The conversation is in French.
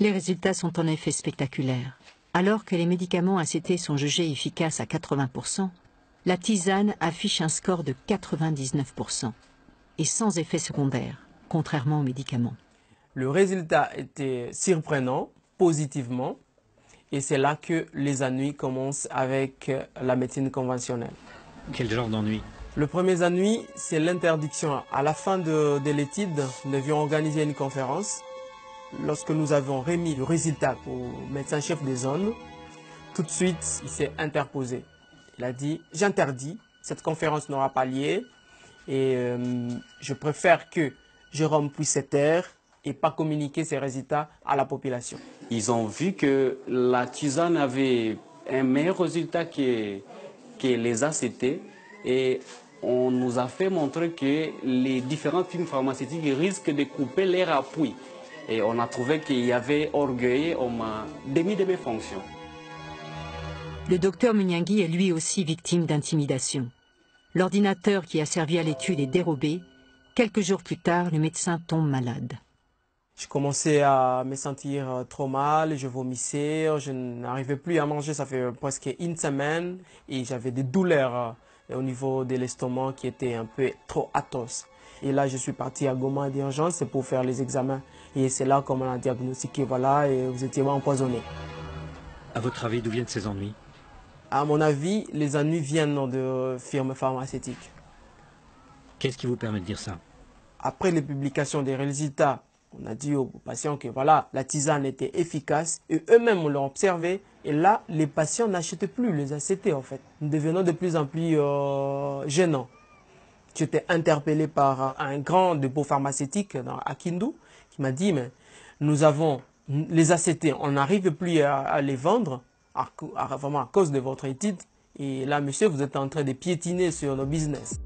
Les résultats sont en effet spectaculaires. Alors que les médicaments ACT sont jugés efficaces à 80%, la tisane affiche un score de 99% et sans effet secondaire, contrairement aux médicaments. Le résultat était surprenant, positivement, et c'est là que les ennuis commencent avec la médecine conventionnelle. Quel genre d'ennui? Le premier ennui, c'est l'interdiction. À la fin de l'étude, nous devions organiser une conférence. Lorsque nous avons remis le résultat au médecin-chef des zones, tout de suite, il s'est interposé. Il a dit, j'interdis, cette conférence n'aura pas lieu et je préfère que Jérôme puisse se taire et pas communiquer ses résultats à la population. Ils ont vu que la tisane avait un meilleur résultat que les ACT et on nous a fait montrer que les différentes firmes pharmaceutiques risquent de couper leur appui. Et on a trouvé qu'il y avait orgueil, on m'a démis de mes fonctions. Le docteur Munyangui est lui aussi victime d'intimidation. L'ordinateur qui a servi à l'étude est dérobé. Quelques jours plus tard, le médecin tombe malade. Je commençais à me sentir trop mal, je vomissais, je n'arrivais plus à manger, ça fait presque une semaine et j'avais des douleurs au niveau de l'estomac qui étaient un peu trop atroces. Et là, je suis parti à Goma d'urgence pour faire les examens. Et c'est là qu'on m'a diagnostiqué, voilà, et vous étiez empoisonné. À votre avis, d'où viennent ces ennuis? À mon avis, les ennuis viennent de firmes pharmaceutiques. Qu'est-ce qui vous permet de dire ça? Après les publications des résultats, on a dit aux patients que voilà, la tisane était efficace et eux-mêmes l'ont observé. Et là, les patients n'achetaient plus les ACT en fait. Nous devenons de plus en plus gênants. J'étais interpellé par un grand dépôt pharmaceutique à Kindu qui m'a dit, mais nous avons les ACT, on n'arrive plus à les vendre vraiment à cause de votre étude. Et là, monsieur, vous êtes en train de piétiner sur nos business.